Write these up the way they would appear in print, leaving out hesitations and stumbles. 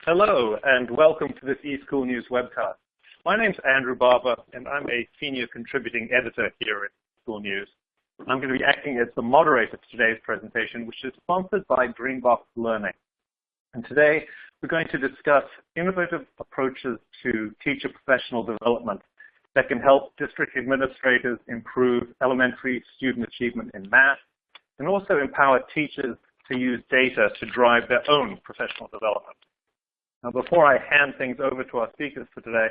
Hello, and welcome to this eSchool News webcast. My name's Andrew Barber, and I'm a senior contributing editor here at eSchool News. I'm going to be acting as the moderator for today's presentation, which is sponsored by Greenbox Learning. And today, we're going to discuss innovative approaches to teacher professional development that can help district administrators improve elementary student achievement in math, and also empower teachers to use data to drive their own professional development. Now, before I hand things over to our speakers for today,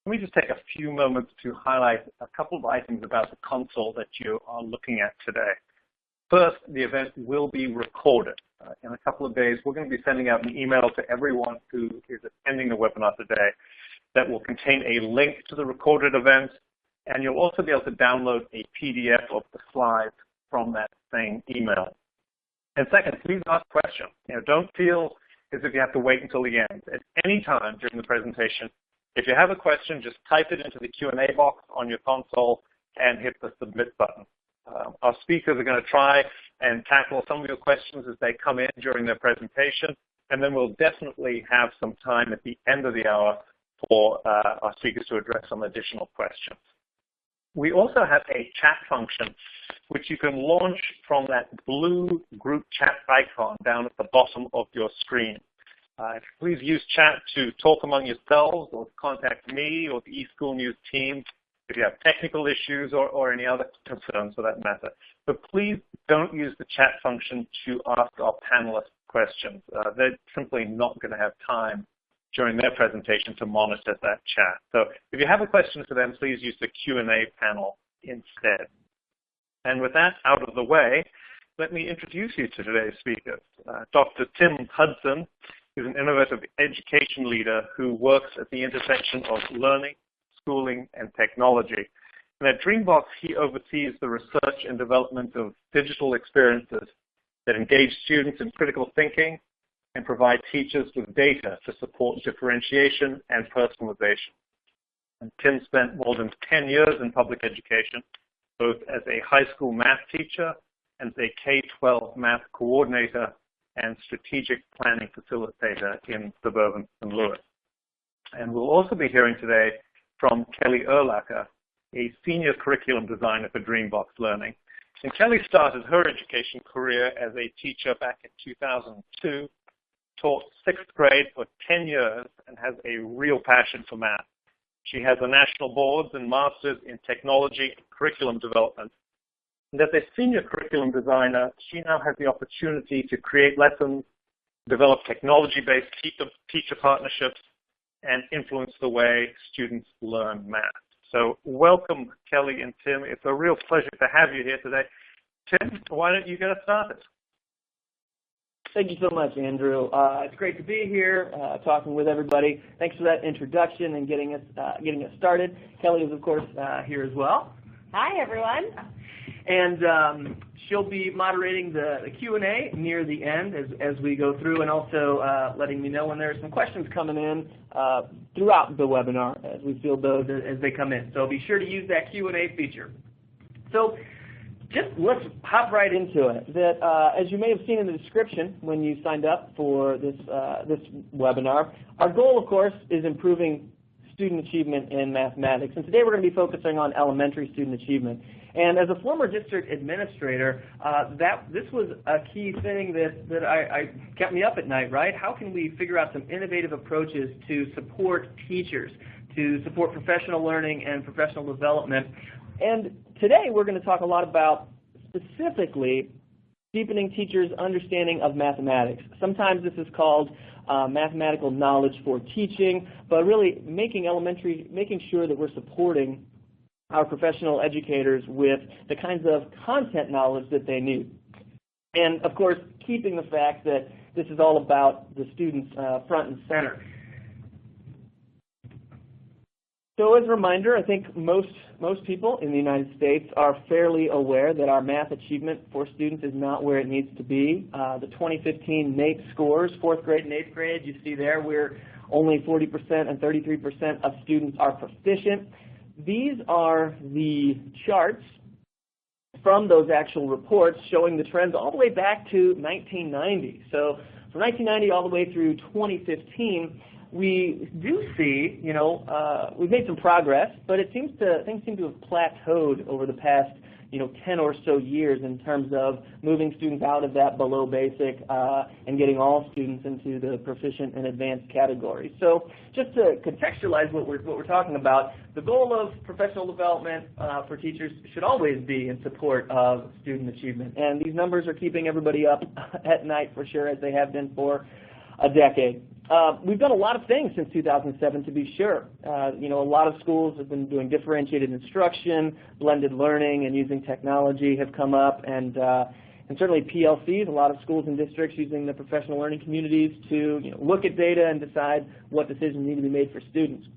let me just take a few moments to highlight a couple of items about the console that you are looking at today. First, the event will be recorded. In a couple of days, we're going to be sending out an email to everyone who is attending the webinar today that will contain a link to the recorded event, and you'll also be able to download a PDF of the slides from that same email. And second, please ask questions. Don't feel as if you have to wait until the end. At any time during the presentation, if you have a question, just type it into the Q&A box on your console and hit the submit button. Our speakers are going to try and tackle some of your questions as they come in during their presentation, and then we'll definitely have some time at the end of the hour for our speakers to address some additional questions. We also have a chat function, which you can launch from that blue group chat icon down at the bottom of your screen. Please use chat to talk among yourselves or to contact me or the eSchool News team if you have technical issues or any other concerns for that matter. But please don't use the chat function to ask our panelists questions. They're simply not going to have time during their presentation to monitor that chat. So if you have a question for them, please use the Q&A panel instead. And with that out of the way, let me introduce you to today's speakers. Dr. Tim Hudson is an innovative education leader who works at the intersection of learning, schooling, and technology. And at Dreambox, he oversees the research and development of digital experiences that engage students in critical thinking and provide teachers with data to support differentiation and personalization. And Tim spent more than 10 years in public education, both as a high school math teacher and as a K-12 math coordinator and strategic planning facilitator in suburban St. Louis. And we'll also be hearing today from Kelly Erlacher, a senior curriculum designer for Dreambox Learning. And Kelly started her education career as a teacher back in 2002, taught sixth grade for 10 years, and has a real passion for math. She has a national boards and masters in technology and curriculum development. And as a senior curriculum designer, she now has the opportunity to create lessons, develop technology-based teacher partnerships, and influence the way students learn math. So welcome, Kelly and Tim. It's a real pleasure to have you here today. Tim, why don't you get us started? Thank you so much, Andrew. It's great to be here talking with everybody. Thanks for that introduction and getting us started. Kelly is, of course, here as well. Hi, everyone. And she'll be moderating the Q&A near the end as we go through, and also letting me know when there are some questions coming in throughout the webinar as we field those as they come in. So be sure to use that Q&A feature. So just let's hop right into it. As you may have seen in the description when you signed up for this webinar, our goal, of course, is improving student achievement in mathematics. And today we're going to be focusing on elementary student achievement. And as a former district administrator, this was a key thing that I kept me up at night, right? How can we figure out some innovative approaches to support teachers, to support professional learning and professional development? And today we're going to talk a lot about specifically deepening teachers' understanding of mathematics. Sometimes this is called mathematical knowledge for teaching, but really making sure that we're supporting our professional educators with the kinds of content knowledge that they need. And of course, keeping the fact that this is all about the students front and center. So as a reminder, I think most people in the United States are fairly aware that our math achievement for students is not where it needs to be. The 2015 NAEP scores, 4th grade and 8th grade, you see there we're only 40% and 33% of students are proficient. These are the charts from those actual reports showing the trends all the way back to 1990. So from 1990 all the way through 2015, we do see, we've made some progress, but things seem to have plateaued over the past 10 or so years in terms of moving students out of that below basic and getting all students into the proficient and advanced category. So just to contextualize what we're talking about, the goal of professional development for teachers should always be in support of student achievement. And these numbers are keeping everybody up at night for sure, as they have been for a decade. We've done a lot of things since 2007, to be sure. A lot of schools have been doing differentiated instruction, blended learning, and using technology have come up, and certainly PLCs, a lot of schools and districts using the professional learning communities to look at data and decide what decisions need to be made for students.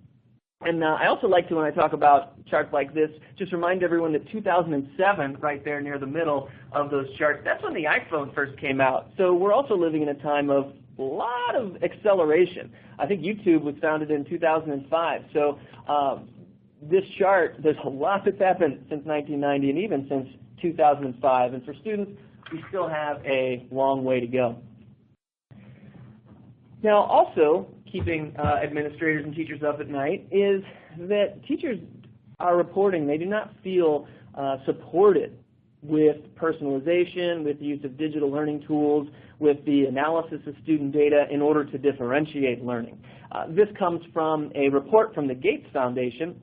And I also like to, when I talk about charts like this, just remind everyone that 2007, right there near the middle of those charts, that's when the iPhone first came out. So we're also living in a time of a lot of acceleration. I think YouTube was founded in 2005. So this chart, there's a lot that's happened since 1990 and even since 2005. And for students, we still have a long way to go. Now, also keeping administrators and teachers up at night is that teachers are reporting they do not feel supported with personalization, with the use of digital learning tools, with the analysis of student data in order to differentiate learning. This comes from a report from the Gates Foundation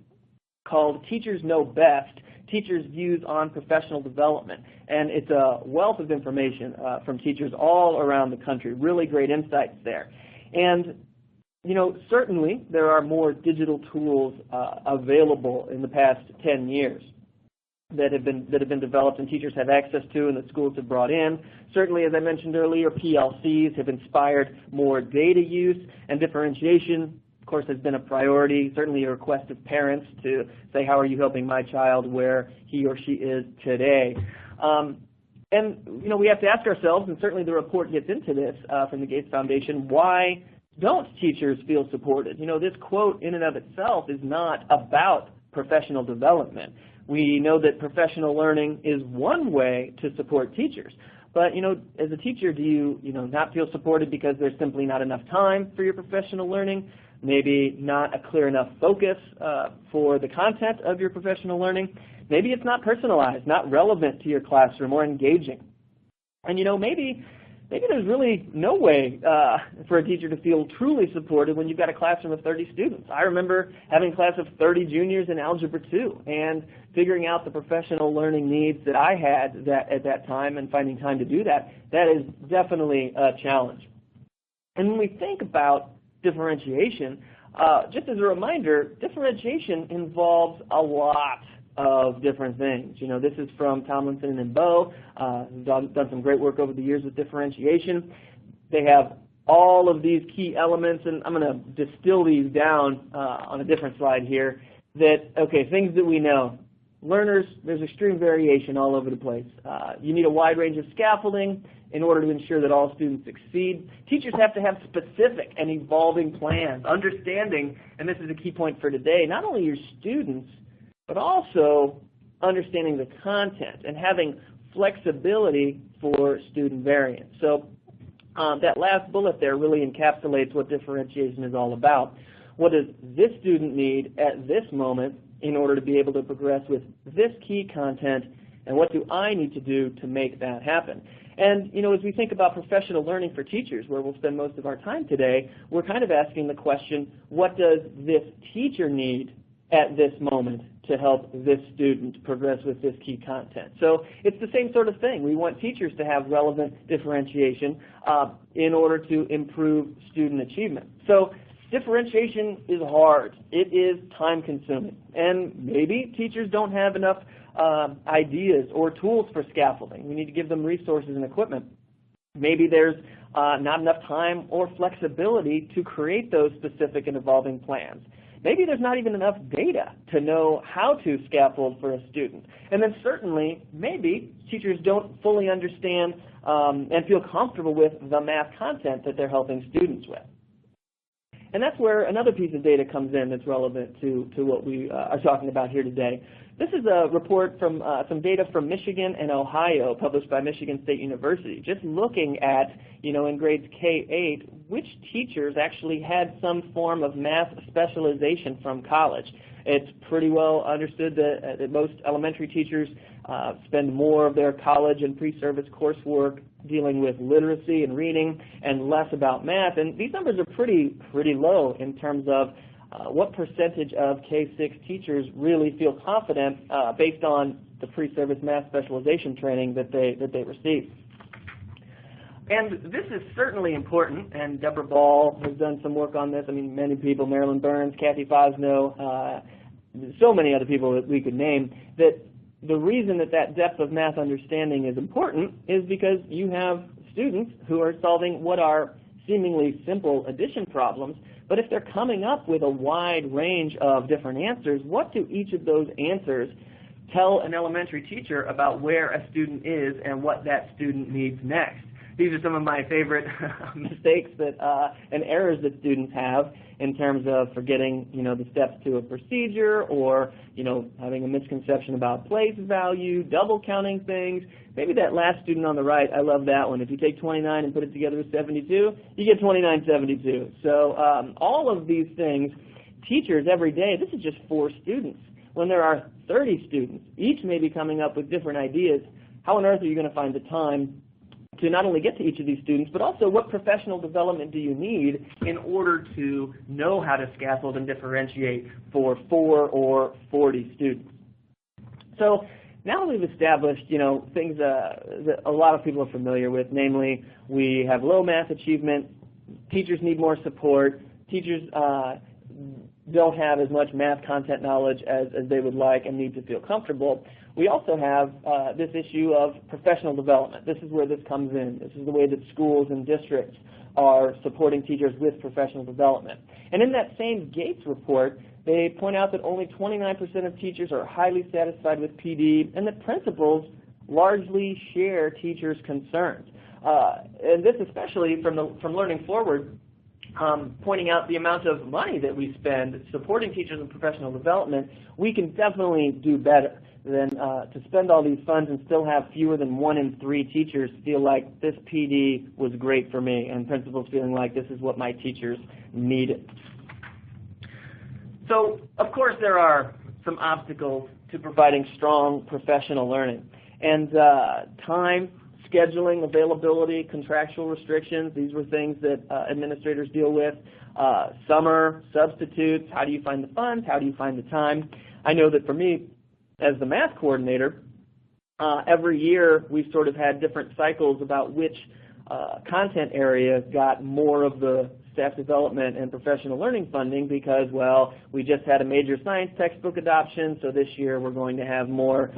called Teachers Know Best, Teachers' Views on Professional Development. And it's a wealth of information from teachers all around the country, really great insights there. And certainly there are more digital tools available in the past 10 years that have been developed and teachers have access to and that schools have brought in. Certainly, as I mentioned earlier, PLCs have inspired more data use, and differentiation, of course, has been a priority. Certainly a request of parents to say, how are you helping my child where he or she is today? And we have to ask ourselves, and certainly the report gets into this from the Gates Foundation, why don't teachers feel supported? This quote in and of itself is not about professional development. We know that professional learning is one way to support teachers. But, as a teacher, do you, not feel supported because there's simply not enough time for your professional learning? Maybe not a clear enough focus for the content of your professional learning? Maybe it's not personalized, not relevant to your classroom or engaging. And, maybe there's really no way for a teacher to feel truly supported when you've got a classroom of 30 students. I remember having a class of 30 juniors in Algebra 2 and figuring out the professional learning needs that I had at that time and finding time to do that. That is definitely a challenge. And when we think about differentiation, just as a reminder, differentiation involves a lot of different things. This is from Tomlinson and Bowe, who've done some great work over the years with differentiation. They have all of these key elements, and I'm going to distill these down on a different slide here, things that we know. Learners, there's extreme variation all over the place. You need a wide range of scaffolding in order to ensure that all students succeed. Teachers have to have specific and evolving plans, understanding, and this is a key point for today, not only your students, but also understanding the content and having flexibility for student variance. So that last bullet there really encapsulates what differentiation is all about. What does this student need at this moment in order to be able to progress with this key content, and what do I need to do to make that happen? And, as we think about professional learning for teachers, where we'll spend most of our time today, we're kind of asking the question, what does this teacher need at this moment to help this student progress with this key content? So it's the same sort of thing. We want teachers to have relevant differentiation in order to improve student achievement. So differentiation is hard. It is time-consuming. And maybe teachers don't have enough ideas or tools for scaffolding. We need to give them resources and equipment. Maybe there's not enough time or flexibility to create those specific and evolving plans. Maybe there's not even enough data to know how to scaffold for a student. And then certainly, maybe teachers don't fully understand and feel comfortable with the math content that they're helping students with. And that's where another piece of data comes in that's relevant to what we are talking about here today. This is a report from some data from Michigan and Ohio published by Michigan State University, just looking at in grades K-8, which teachers actually had some form of math specialization from college. It's pretty well understood that most elementary teachers spend more of their college and pre-service coursework dealing with literacy and reading and less about math. And these numbers are pretty low in terms of what percentage of K-6 teachers really feel confident based on the pre-service math specialization training that they receive. And this is certainly important, and Deborah Ball has done some work on this. I mean, many people, Marilyn Burns, Kathy Fosno, so many other people that we could name, that the reason that depth of math understanding is important is because you have students who are solving what are seemingly simple addition problems, but if they're coming up with a wide range of different answers, what do each of those answers tell an elementary teacher about where a student is and what that student needs next? These are some of my favorite mistakes and errors that students have in terms of forgetting, the steps to a procedure, or, having a misconception about place value, double counting things. Maybe that last student on the right, I love that one. If you take 29 and put it together with 72, you get 2972. So all of these things, teachers every day, this is just 4 students. When there are 30 students, each may be coming up with different ideas, how on earth are you going to find the time to not only get to each of these students, but also what professional development do you need in order to know how to scaffold and differentiate for 4 or 40 students? So now that we've established, things that a lot of people are familiar with, namely we have low math achievement, teachers need more support, teachers don't have as much math content knowledge as they would like and need to feel comfortable. We also have this issue of professional development. This is where this comes in. This is the way that schools and districts are supporting teachers with professional development. And in that same Gates report, they point out that only 29% of teachers are highly satisfied with PD, and that principals largely share teachers' concerns. And this especially from Learning Forward, pointing out the amount of money that we spend supporting teachers in professional development. We can definitely do better than to spend all these funds and still have fewer than 1 in 3 teachers feel like this PD was great for me, and principals feeling like this is what my teachers needed. So, of course, there are some obstacles to providing strong professional learning. And time, scheduling, availability, contractual restrictions, these were things that administrators deal with. Summer, substitutes, how do you find the funds, how do you find the time? I know that for me, as the math coordinator, every year we sort of had different cycles about which content area got more of the staff development and professional learning funding because, well, we just had a major science textbook adoption, so this year we're going to have more,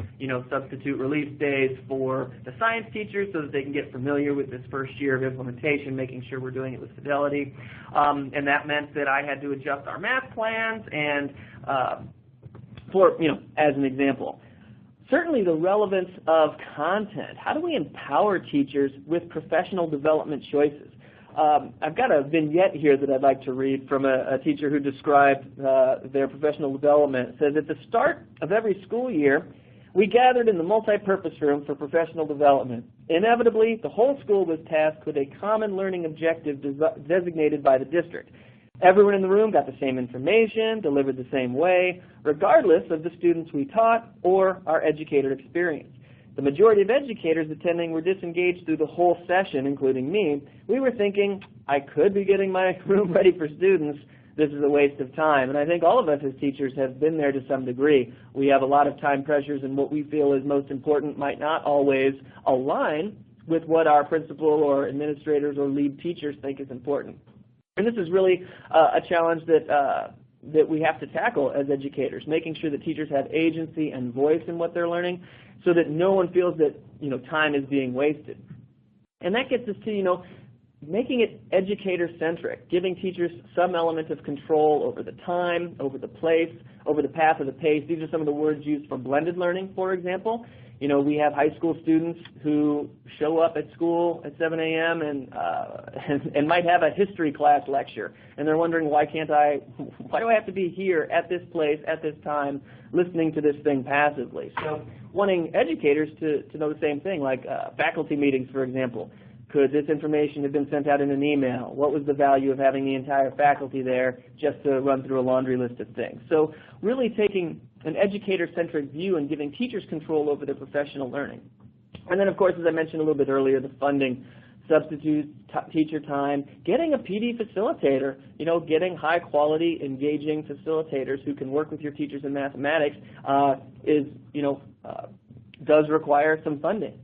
substitute release days for the science teachers so that they can get familiar with this first year of implementation, making sure we're doing it with fidelity. And that meant that I had to adjust our math plans and as an example. Certainly the relevance of content. How do we empower teachers with professional development choices? I've got a vignette here that I'd like to read from a teacher who described their professional development. It says, at the start of every school year, we gathered in the multi-purpose room for professional development. Inevitably, the whole school was tasked with a common learning objective designated by the district. Everyone in the room got the same information, delivered the same way, regardless of the students we taught or our educator experience. The majority of educators attending were disengaged through the whole session, including me. We were thinking, I could be getting my room ready for students. This is a waste of time. And I think all of us as teachers have been there to some degree. We have a lot of time pressures, and what we feel is most important might not always align with what our principal or administrators or lead teachers think is important. And this is really a challenge that we have to tackle as educators, making sure that teachers have agency and voice in what they're learning so that no one feels that time is being wasted. And that gets us to making it educator-centric, giving teachers some element of control over the time, over the place, over the path or the pace. These are some of the words used for blended learning, for example. We have high school students who show up at school at 7 a.m. and might have a history class lecture, and they're wondering, why do I have to be here at this place, at this time, listening to this thing passively? So wanting educators to know the same thing, like faculty meetings, for example. Could this information have been sent out in an email? What was the value of having the entire faculty there just to run through a laundry list of things? So really taking an educator-centric view and giving teachers control over their professional learning. And then, of course, as I mentioned a little bit earlier, the funding, substitute teacher time, getting a PD facilitator, getting high-quality, engaging facilitators who can work with your teachers in mathematics does require some funding.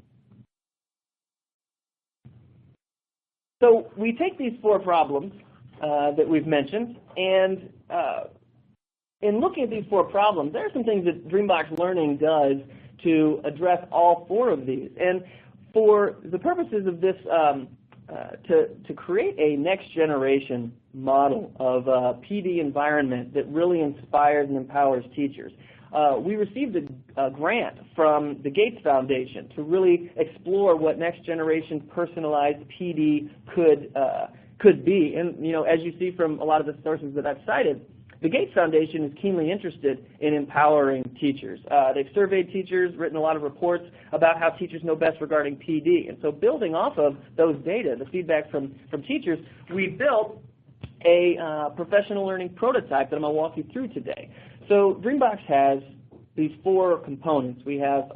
So we take these 4 problems that we've mentioned, and in looking at these 4 problems, there are some things that Dreambox Learning does to address all 4 of these. And for the purposes of this, to create a next-generation model of a PD environment that really inspires and empowers teachers, we received a grant from the Gates Foundation to really explore what next-generation personalized PD could be. And as you see from a lot of the sources that I've cited, the Gates Foundation is keenly interested in empowering teachers. They've surveyed teachers, written a lot of reports about how teachers know best regarding PD. And so building off of those data, the feedback from teachers, we built a professional learning prototype that I'm going to walk you through today. So Dreambox has these 4 components. We have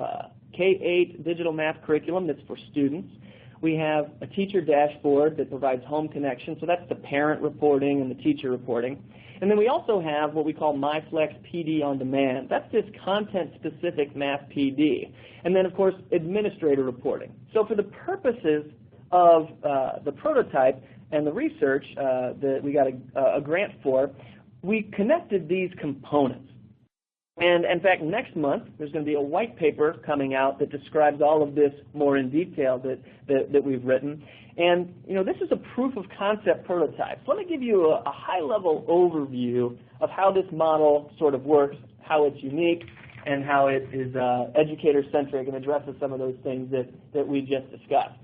K-8 digital math curriculum that's for students. We have a teacher dashboard that provides home connection, so that's the parent reporting and the teacher reporting. And then we also have what we call MyFlex PD on demand. That's this content-specific math PD. And then, of course, administrator reporting. So for the purposes of the prototype and the research that we got a grant for, we connected these components. And in fact, next month, there's going to be a white paper coming out that describes all of this more in detail that we've written. And this is a proof of concept prototype. So let me give you a high-level overview of how this model sort of works, how it's unique, and how it is educator-centric and addresses some of those things that we just discussed.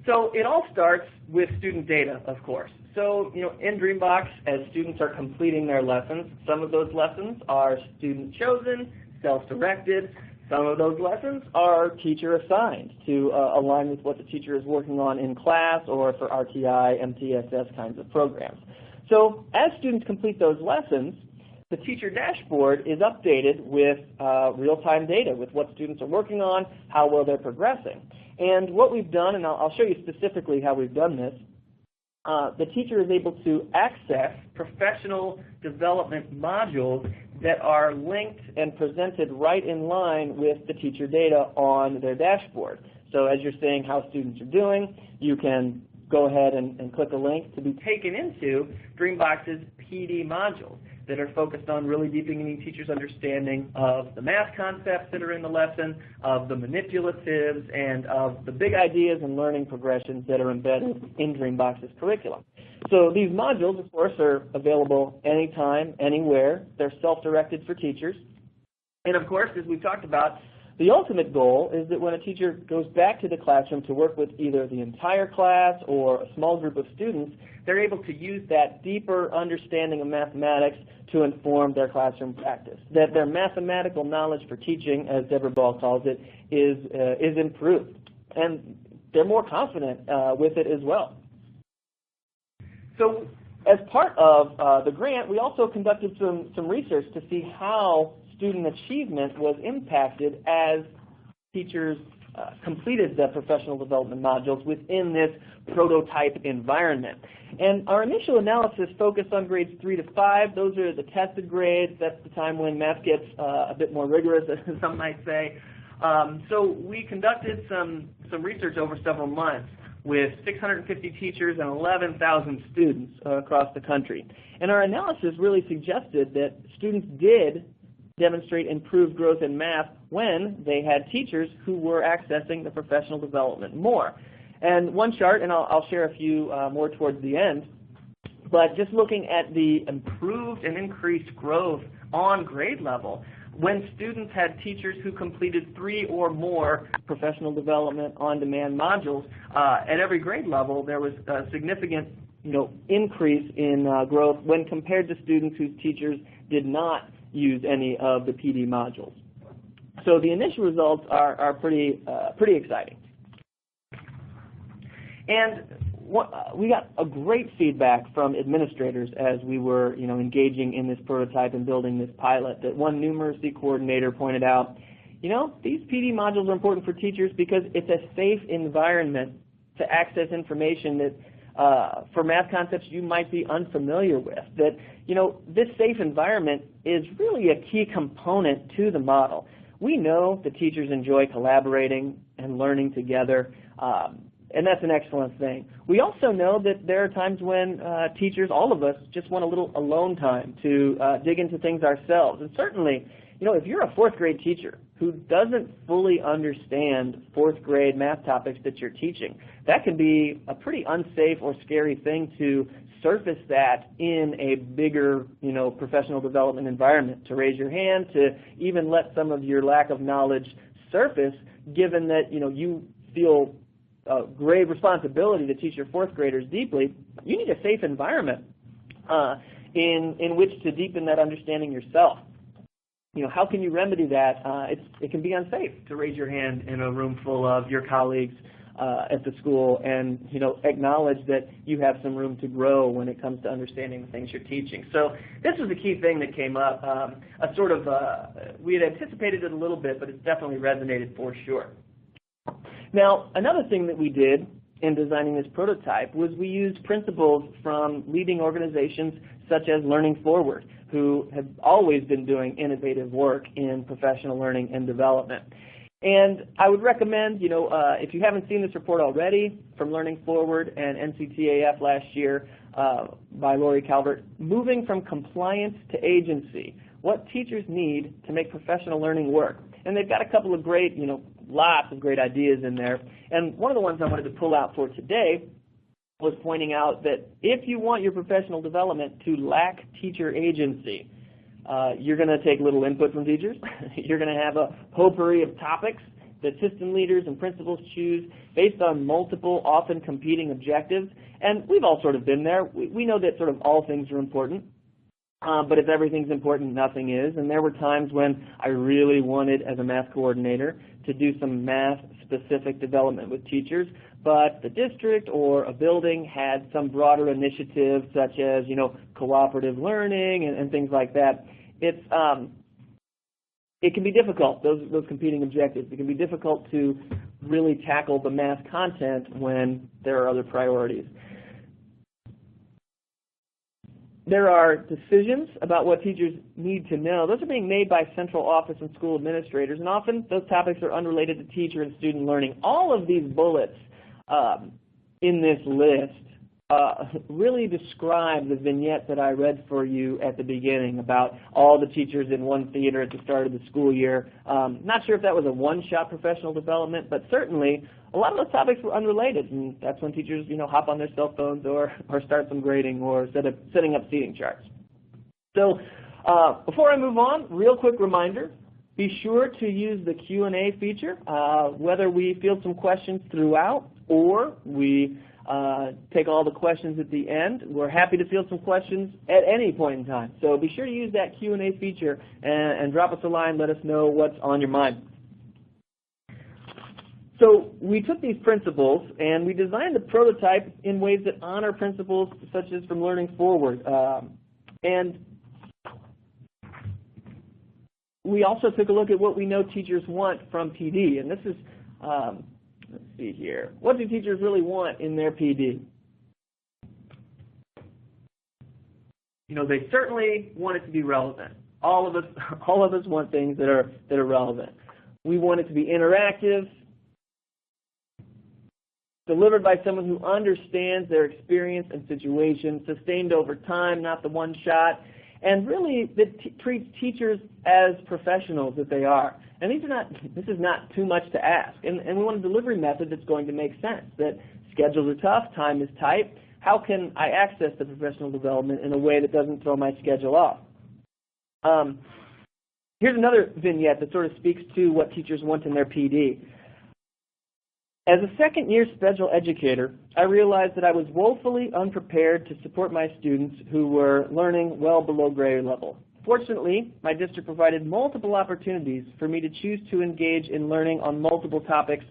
So it all starts with student data, of course. So, in Dreambox, as students are completing their lessons, some of those lessons are student-chosen, self-directed. Some of those lessons are teacher-assigned to align with what the teacher is working on in class or for RTI, MTSS kinds of programs. So as students complete those lessons, the teacher dashboard is updated with real-time data with what students are working on, how well they're progressing. And what we've done, and I'll show you specifically how we've done this, the teacher is able to access professional development modules that are linked and presented right in line with the teacher data on their dashboard. So as you're seeing how students are doing, you can go ahead and click a link to be taken into Dreambox's PD modules that are focused on really deepening teachers' understanding of the math concepts that are in the lesson, of the manipulatives, and of the big ideas and learning progressions that are embedded in Dreambox's curriculum. So these modules, of course, are available anytime, anywhere. They're self-directed for teachers. And of course, as we've talked about, the ultimate goal is that when a teacher goes back to the classroom to work with either the entire class or a small group of students, they're able to use that deeper understanding of mathematics to inform their classroom practice. That their mathematical knowledge for teaching, as Deborah Ball calls it, is improved. And they're more confident with it as well. So as part of the grant, we also conducted some research to see how student achievement was impacted as teachers completed the professional development modules within this prototype environment. And our initial analysis focused on grades 3 to 5. Those are the tested grades. That's the time when math gets a bit more rigorous, as some might say. So we conducted some research over several months with 650 teachers and 11,000 students across the country. And our analysis really suggested that students did demonstrate improved growth in math when they had teachers who were accessing the professional development more. And one chart, and I'll share a few more towards the end, but just looking at the improved and increased growth on grade level, when students had teachers who completed 3 or more professional development on-demand modules, at every grade level there was a significant increase in growth when compared to students whose teachers did not use any of the PD modules. So the initial results are pretty exciting. And we got a great feedback from administrators as we were engaging in this prototype and building this pilot, that one numeracy coordinator pointed out, these PD modules are important for teachers because it's a safe environment to access information that for math concepts you might be unfamiliar with. That this safe environment is really a key component to the model. We know that teachers enjoy collaborating and learning together, and that's an excellent thing. We also know that there are times when teachers, all of us, just want a little alone time to dig into things ourselves. And certainly, if you're a fourth grade teacher who doesn't fully understand fourth grade math topics that you're teaching, that can be a pretty unsafe or scary thing to surface that in a bigger, professional development environment, to raise your hand, to even let some of your lack of knowledge surface, given that, you feel grave responsibility to teach your fourth graders deeply. You need a safe environment in which to deepen that understanding yourself. How can you remedy that? It can be unsafe to raise your hand in a room full of your colleagues at the school and acknowledge that you have some room to grow when it comes to understanding the things you're teaching. So this was the key thing that came up. We had anticipated it a little bit, but it's definitely resonated for sure. Now, another thing that we did in designing this prototype was we used principles from leading organizations such as Learning Forward, who have always been doing innovative work in professional learning and development. And I would recommend, if you haven't seen this report already from Learning Forward and NCTAF last year by Lori Calvert, Moving from Compliance to Agency, What Teachers Need to Make Professional Learning Work. And they've got a couple of great, lots of great ideas in there. And one of the ones I wanted to pull out for today was pointing out that if you want your professional development to lack teacher agency, you're going to take little input from teachers. You're going to have a potpourri of topics that system leaders and principals choose based on multiple, often competing objectives. And we've all sort of been there. We know that sort of all things are important. But if everything's important, nothing is. And there were times when I really wanted, as a math coordinator, to do some math-specific development with teachers, but the district or a building had some broader initiative, such as cooperative learning and things like that. It can be difficult, those competing objectives. It can be difficult to really tackle the math content when there are other priorities. There are decisions about what teachers need to know. Those are being made by central office and school administrators, and often those topics are unrelated to teacher and student learning. All of these bullets in this list really describe the vignette that I read for you at the beginning about all the teachers in one theater at the start of the school year. Not sure if that was a one-shot professional development, but certainly a lot of those topics were unrelated, and that's when teachers hop on their cell phones or start some grading or setting up seating charts. So before I move on, real quick reminder, be sure to use the Q&A feature, whether we field some questions throughout or we take all the questions at the end. We're happy to field some questions at any point in time. So be sure to use that Q&A feature and drop us a line, let us know what's on your mind. So we took these principles and we designed the prototype in ways that honor principles such as from Learning Forward. And we also took a look at what we know teachers want from PD. And this is, let's see here, what do teachers really want in their PD? They certainly want it to be relevant. All of us want things that are relevant. We want it to be interactive, delivered by someone who understands their experience and situation, sustained over time, not the one shot, and really that treats teachers as professionals that they are. And this is not too much to ask. And we want a delivery method that's going to make sense, that schedules are tough, time is tight. How can I access the professional development in a way that doesn't throw my schedule off? Here's another vignette that sort of speaks to what teachers want in their PD. As a second-year special educator, I realized that I was woefully unprepared to support my students who were learning well below grade level. Fortunately, my district provided multiple opportunities for me to choose to engage in learning on multiple topics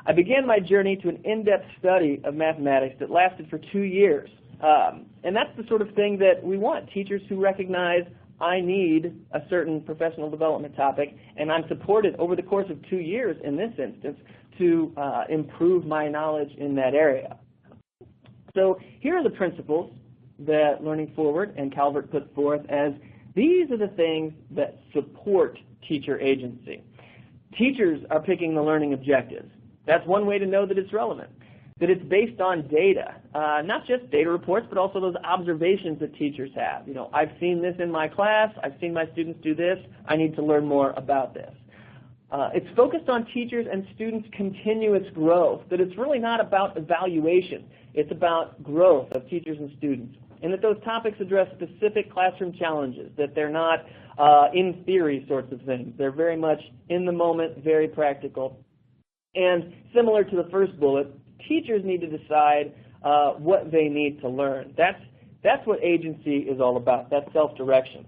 I began my journey to an in-depth study of mathematics that lasted for 2 years. And that's the sort of thing that we want, teachers who recognize I need a certain professional development topic, and I'm supported over the course of 2 years in this instance to improve my knowledge in that area. So here are the principles that Learning Forward and Calvert put forth as these are the things that support teacher agency. Teachers are picking the learning objectives. That's one way to know that it's relevant, that it's based on data, not just data reports, but also those observations that teachers have. You know, I've seen this in my class, I've seen my students do this, I need to learn more about this. It's focused on teachers and students' continuous growth, that it's really not about evaluation, it's about growth of teachers and students, and that those topics address specific classroom challenges, that they're not in theory sorts of things. They're very much in the moment, very practical. And similar to the first bullet, teachers need to decide what they need to learn. That's what agency is all about. That's self-direction.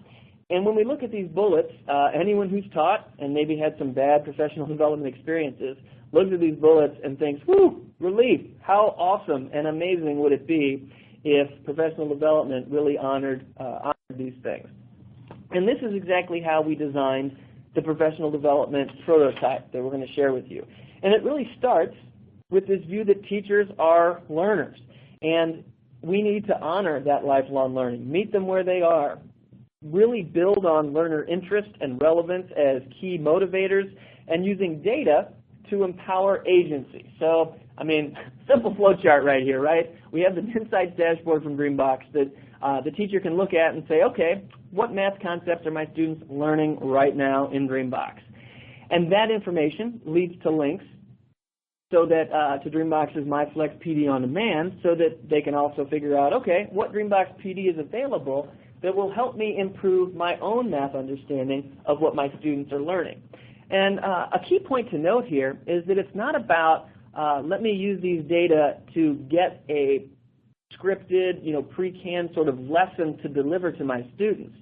And when we look at these bullets, anyone who's taught and maybe had some bad professional development experiences looks at these bullets and thinks, whew, relief. How awesome and amazing would it be if professional development really honored these things. And this is exactly how we designed the professional development prototype that we're going to share with you. And it really starts with this view that teachers are learners, and we need to honor that lifelong learning, meet them where they are, really build on learner interest and relevance as key motivators, and using data to empower agency. So, I mean, simple flow chart right here, right? We have the Insights dashboard from Dreambox that the teacher can look at and say, okay, what math concepts are my students learning right now in Dreambox? And that information leads to links so that to Dreambox's MyFlex PD on Demand, so that they can also figure out, okay, what Dreambox PD is available that will help me improve my own math understanding of what my students are learning. And a key point to note here is that it's not about let me use these data to get a scripted, pre-canned sort of lesson to deliver to my students.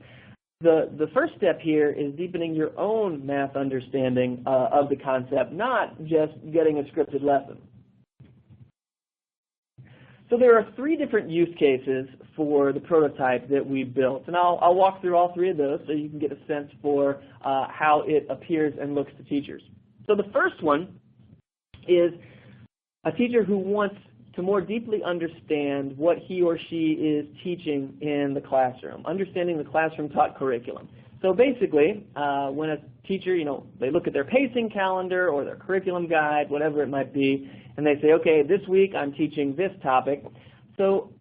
The first step here is deepening your own math understanding of the concept, not just getting a scripted lesson. So there are 3 different use cases for the prototype that we built, and I'll walk through all 3 of those so you can get a sense for how it appears and looks to teachers. So the first one is a teacher who wants to more deeply understand what he or she is teaching in the classroom, understanding the classroom taught curriculum. So basically, when a teacher, they look at their pacing calendar or their curriculum guide, whatever it might be, and they say, okay, this week I'm teaching this topic, so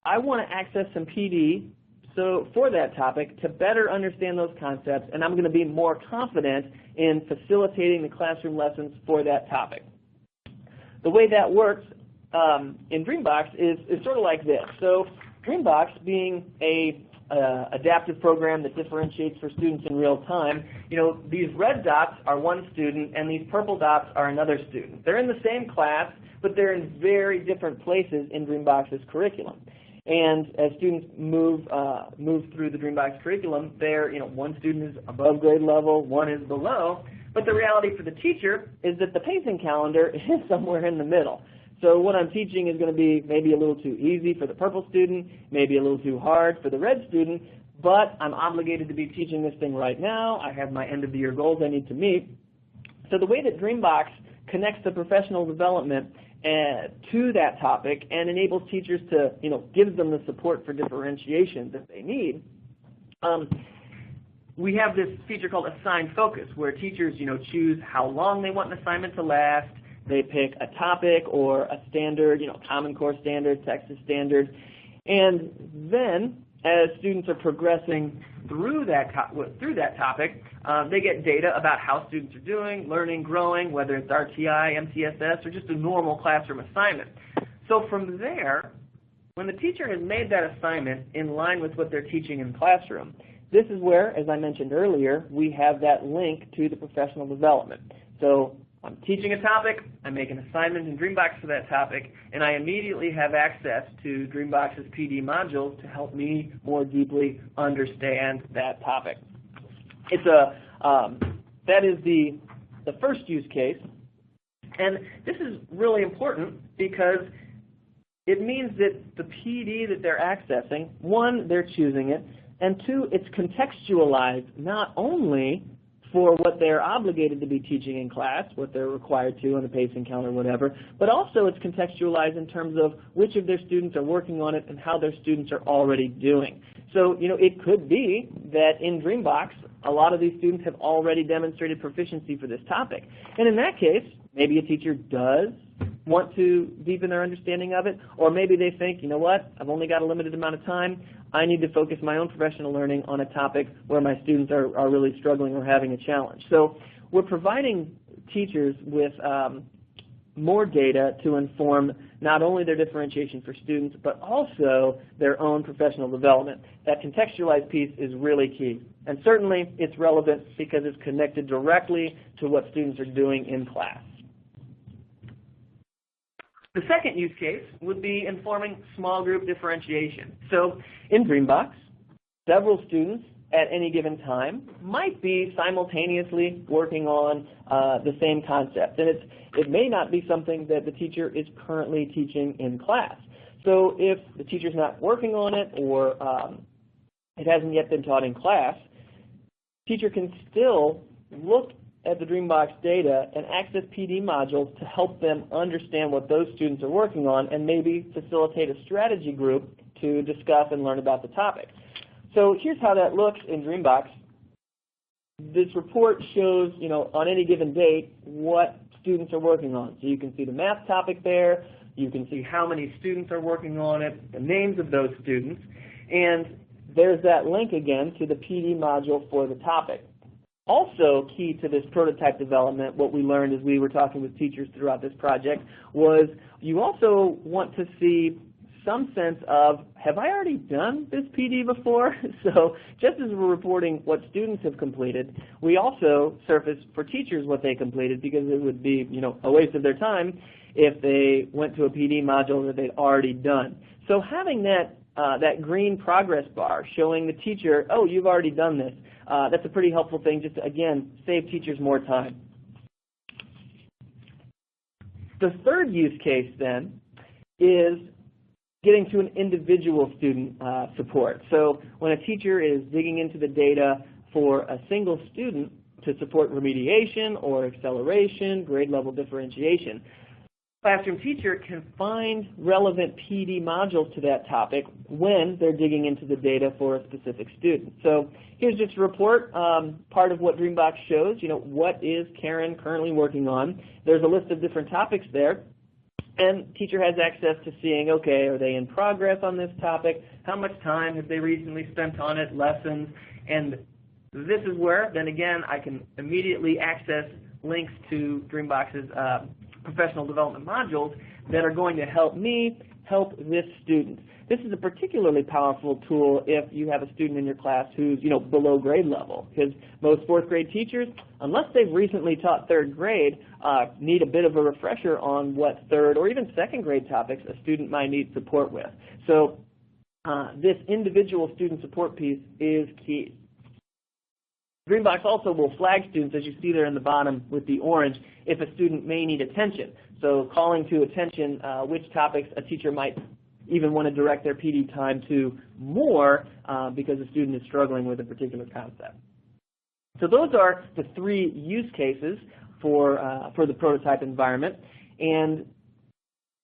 I want to access some PD for that topic to better understand those concepts, and I'm going to be more confident in facilitating the classroom lessons for that topic. The way that works in Dreambox is sort of like this. So Dreambox, being a adaptive program that differentiates for students in real time, these red dots are one student and these purple dots are another student. They're in the same class, but they're in very different places in Dreambox's curriculum. And as students move through the Dreambox curriculum, one student is above grade level, one is below, but the reality for the teacher is that the pacing calendar is somewhere in the middle. So what I'm teaching is going to be maybe a little too easy for the purple student, maybe a little too hard for the red student, but I'm obligated to be teaching this thing right now. I have my end of the year goals I need to meet. So the way that Dreambox connects the professional development to that topic and enables teachers to, gives them the support for differentiation that they need, we have this feature called Assign Focus, where teachers, choose how long they want an assignment to last. They pick a topic or a standard, Common Core standard, Texas standard, and then as students are progressing through that topic, they get data about how students are doing, learning, growing, whether it's RTI, MTSS, or just a normal classroom assignment. So from there, when the teacher has made that assignment in line with what they're teaching in the classroom, this is where, as I mentioned earlier, we have that link to the professional development. So I'm teaching a topic, I make an assignment in Dreambox for that topic, and I immediately have access to Dreambox's PD modules to help me more deeply understand that topic. That is the first use case. And this is really important because it means that the PD that they're accessing, one, they're choosing it, and two, it's contextualized not only for what they're obligated to be teaching in class, what they're required to on a pacing count or whatever, but also it's contextualized in terms of which of their students are working on it and how their students are already doing. So, it could be that in Dreambox, a lot of these students have already demonstrated proficiency for this topic. And in that case, maybe a teacher does want to deepen their understanding of it, or maybe they think, you know what, I've only got a limited amount of time. I need to focus my own professional learning on a topic where my students are really struggling or having a challenge. So we're providing teachers with more data to inform not only their differentiation for students, but also their own professional development. That contextualized piece is really key. And certainly it's relevant because it's connected directly to what students are doing in class. The second use case would be informing small group differentiation. So in Dreambox, several students at any given time might be simultaneously working on the same concept. And it may not be something that the teacher is currently teaching in class. So if the teacher's not working on it or it hasn't yet been taught in class, teacher can still look at the Dreambox data and access PD modules to help them understand what those students are working on and maybe facilitate a strategy group to discuss and learn about the topic. So here's how that looks in Dreambox. This report shows, on any given date, what students are working on. So you can see the math topic there. You can see how many students are working on it, the names of those students. And there's that link again to the PD module for the topic. Also key to this prototype development, what we learned as we were talking with teachers throughout this project, was you also want to see some sense of, have I already done this PD before? So just as we're reporting what students have completed, we also surface for teachers what they completed, because it would be a waste of their time if they went to a PD module that they'd already done. So having that green progress bar showing the teacher, oh, you've already done this, that's a pretty helpful thing just to, again, save teachers more time. The third use case then is getting to an individual student support. So when a teacher is digging into the data for a single student to support remediation or acceleration, grade level differentiation, classroom teacher can find relevant PD modules to that topic when they're digging into the data for a specific student. So here's just a report, part of what Dreambox shows, what is Karen currently working on. There's a list of different topics there, and teacher has access to seeing, okay, are they in progress on this topic? How much time have they recently spent on it, lessons? And this is where, then again, I can immediately access links to Dreambox's professional development modules that are going to help me help this student. This is a particularly powerful tool if you have a student in your class who's below grade level, because most fourth grade teachers, unless they've recently taught third grade, need a bit of a refresher on what third or even second grade topics a student might need support with. So this individual student support piece is key. Dreambox also will flag students, as you see there in the bottom with the orange, if a student may need attention. So calling to attention which topics a teacher might even want to direct their PD time to more because the student is struggling with a particular concept. So those are the three use cases for the prototype environment. And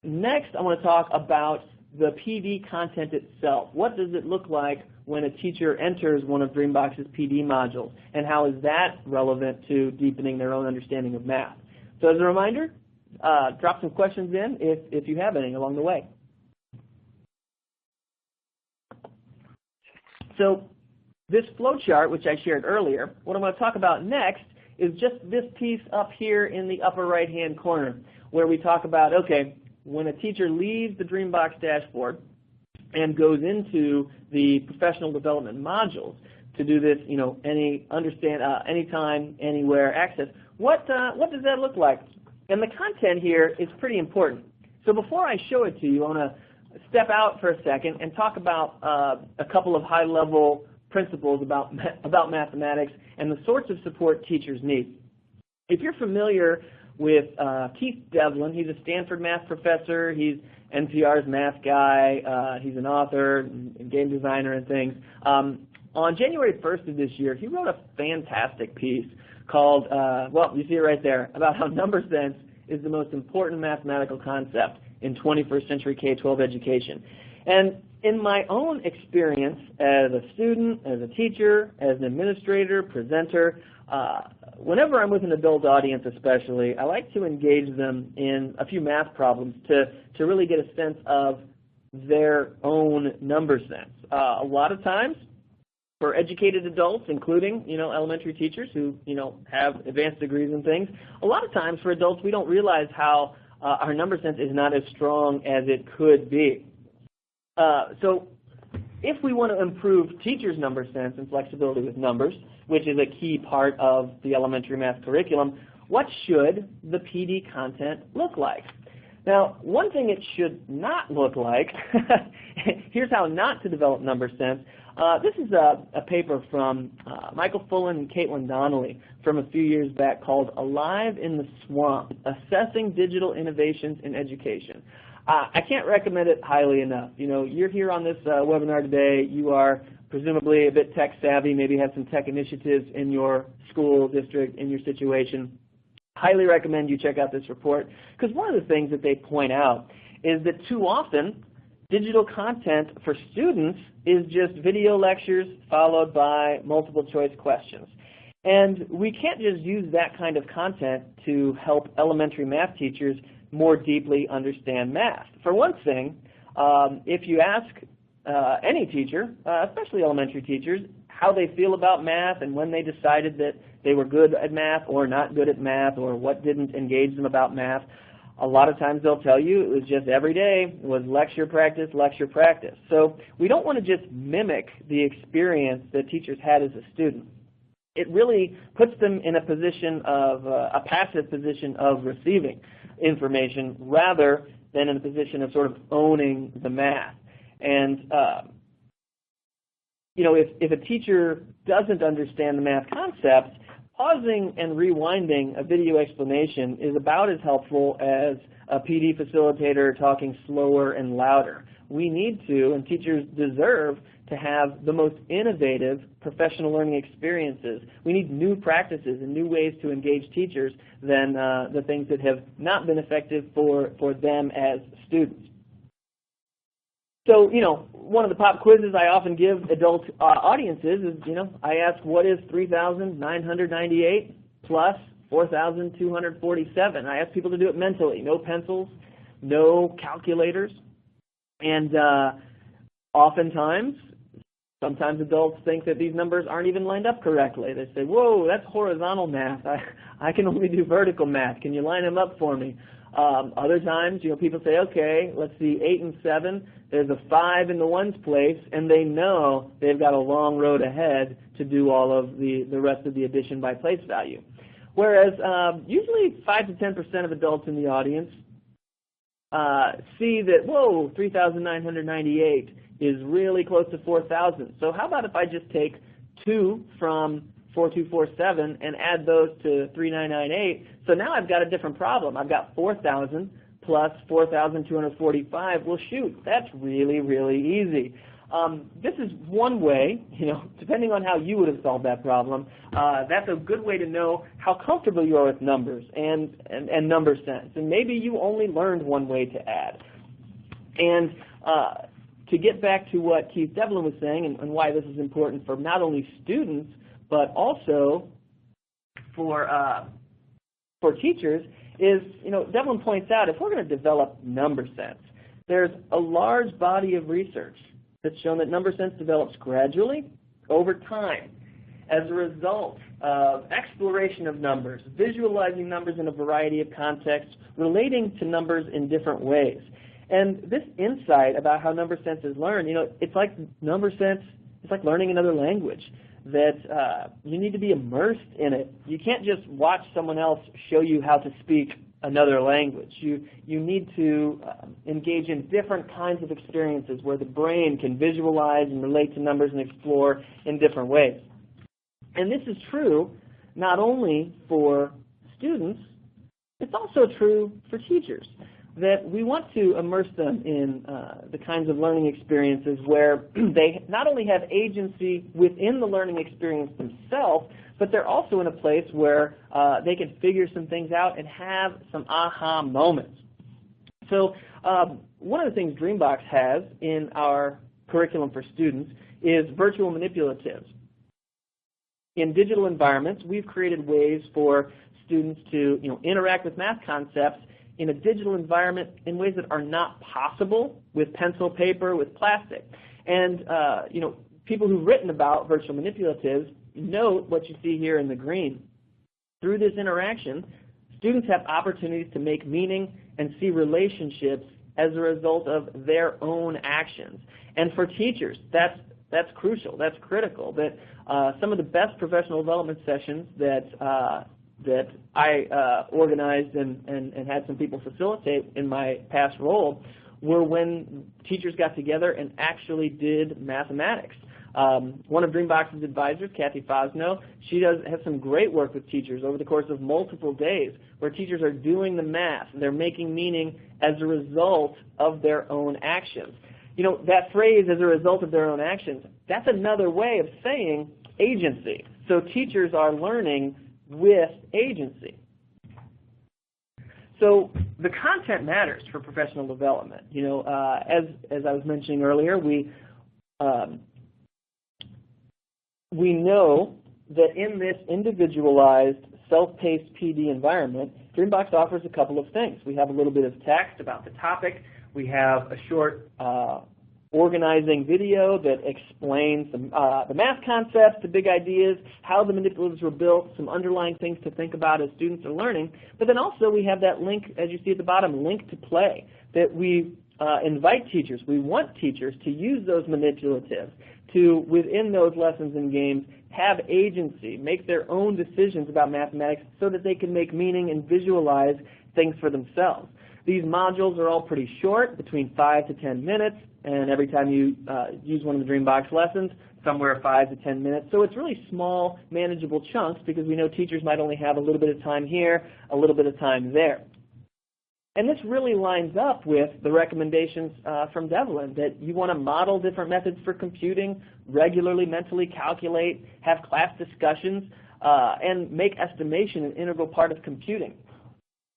next I want to talk about the PD content itself. What does it look like when a teacher enters one of Dreambox's PD modules, and how is that relevant to deepening their own understanding of math? So as a reminder, drop some questions in if you have any along the way. So this flow chart, which I shared earlier, what I'm going to talk about next is just this piece up here in the upper right-hand corner, where we talk about, okay, when a teacher leaves the Dreambox dashboard and goes into the professional development modules to do this, anytime, anywhere access, what does that look like? And the content here is pretty important. So before I show it to you, I want to step out for a second and talk about a couple of high-level principles about mathematics and the sorts of support teachers need. If you're familiar with Keith Devlin. He's a Stanford math professor. He's NPR's math guy. He's an author, and game designer, and things. On January 1st of this year, he wrote a fantastic piece called, well, you see it right there, about how number sense is the most important mathematical concept in 21st century K-12 education. And in my own experience as a student, as a teacher, as an administrator, presenter, whenever I'm with an adult audience especially, I like to engage them in a few math problems to really get a sense of their own number sense. A lot of times, for educated adults, including, elementary teachers who, have advanced degrees and things, a lot of times for adults we don't realize how our number sense is not as strong as it could be. So if we want to improve teachers' number sense and flexibility with numbers, which is a key part of the elementary math curriculum, what should the PD content look like? Now, one thing it should not look like, here's how not to develop number sense. This is a paper from Michael Fullan and Caitlin Donnelly from a few years back called Alive in the Swamp, Assessing Digital Innovations in Education. I can't recommend it highly enough. You're here on this webinar today. You are presumably a bit tech savvy, maybe have some tech initiatives in your school, district, in your situation. Highly recommend you check out this report, because one of the things that they point out is that too often digital content for students is just video lectures followed by multiple choice questions. And we can't just use that kind of content to help elementary math teachers more deeply understand math. For one thing, if you ask any teacher, especially elementary teachers, how they feel about math and when they decided that they were good at math or not good at math or what didn't engage them about math, a lot of times they'll tell you it was just every day, it was lecture practice, lecture practice. So we don't want to just mimic the experience that teachers had as a student. It really puts them in a position of, a passive position of receiving information rather than in a position of sort of owning the math. And if a teacher doesn't understand the math concepts, pausing and rewinding a video explanation is about as helpful as a PD facilitator talking slower and louder. We need to, and teachers deserve, to have the most innovative professional learning experiences. We need new practices and new ways to engage teachers than the things that have not been effective for them as students. So, one of the pop quizzes I often give adult audiences is, I ask, what is 3,998 plus 4,247? I ask people to do it mentally, no pencils, no calculators. And sometimes adults think that these numbers aren't even lined up correctly. They say, whoa, that's horizontal math. I can only do vertical math. Can you line them up for me? Other times, people say, okay, let's see, 8 and 7. There's a 5 in the ones place, and they know they've got a long road ahead to do all of the rest of the addition by place value. Whereas usually 5 to 10% of adults in the audience see that, whoa, 3,998 is really close to 4,000. So how about if I just take 2 from 4247 and add those to 3998? So now I've got a different problem. I've got 4,000 plus 4,245. Well, shoot, that's really, really easy. This is one way, depending on how you would have solved that problem, that's a good way to know how comfortable you are with numbers and number sense. And maybe you only learned one way to add. And to get back to what Keith Devlin was saying and why this is important for not only students, but also for teachers is, Devlin points out, if we're going to develop number sense, there's a large body of research that's shown that number sense develops gradually over time as a result of exploration of numbers, visualizing numbers in a variety of contexts, relating to numbers in different ways. And this insight about how number sense is learned, it's like number sense, it's like learning another language, that you need to be immersed in it. You can't just watch someone else show you how to speak another language. You need to engage in different kinds of experiences where the brain can visualize and relate to numbers and explore in different ways. And this is true not only for students, it's also true for teachers, that we want to immerse them in the kinds of learning experiences where they not only have agency within the learning experience themselves, but they're also in a place where they can figure some things out and have some aha moments. So one of the things Dreambox has in our curriculum for students is virtual manipulatives. In digital environments, we've created ways for students to interact with math concepts in a digital environment in ways that are not possible with pencil, paper, with plastic. And people who've written about virtual manipulatives note what you see here in the green. Through this interaction, students have opportunities to make meaning and see relationships as a result of their own actions. And for teachers, that's crucial, that's critical, that some of the best professional development sessions that I organized and had some people facilitate in my past role were when teachers got together and actually did mathematics. One of Dreambox's advisors, Kathy Fosno, she has some great work with teachers over the course of multiple days where teachers are doing the math. They're making meaning as a result of their own actions. That phrase, as a result of their own actions, that's another way of saying agency. So teachers are learning with agency. So the content matters for professional development. As I was mentioning earlier, we know that in this individualized, self-paced PD environment, Dreambox offers a couple of things. We have a little bit of text about the topic. We have a short organizing video that explains the math concepts, the big ideas, how the manipulatives were built, some underlying things to think about as students are learning. But then also we have that link, as you see at the bottom, link to play, that we invite teachers. We want teachers to use those manipulatives to, within those lessons and games, have agency, make their own decisions about mathematics so that they can make meaning and visualize things for themselves. These modules are all pretty short, between 5 to 10 minutes, and every time you use one of the Dreambox lessons, somewhere 5 to 10 minutes. So it's really small, manageable chunks because we know teachers might only have a little bit of time here, a little bit of time there. And this really lines up with the recommendations from Devlin, that you want to model different methods for computing, regularly mentally calculate, have class discussions, and make estimation an integral part of computing.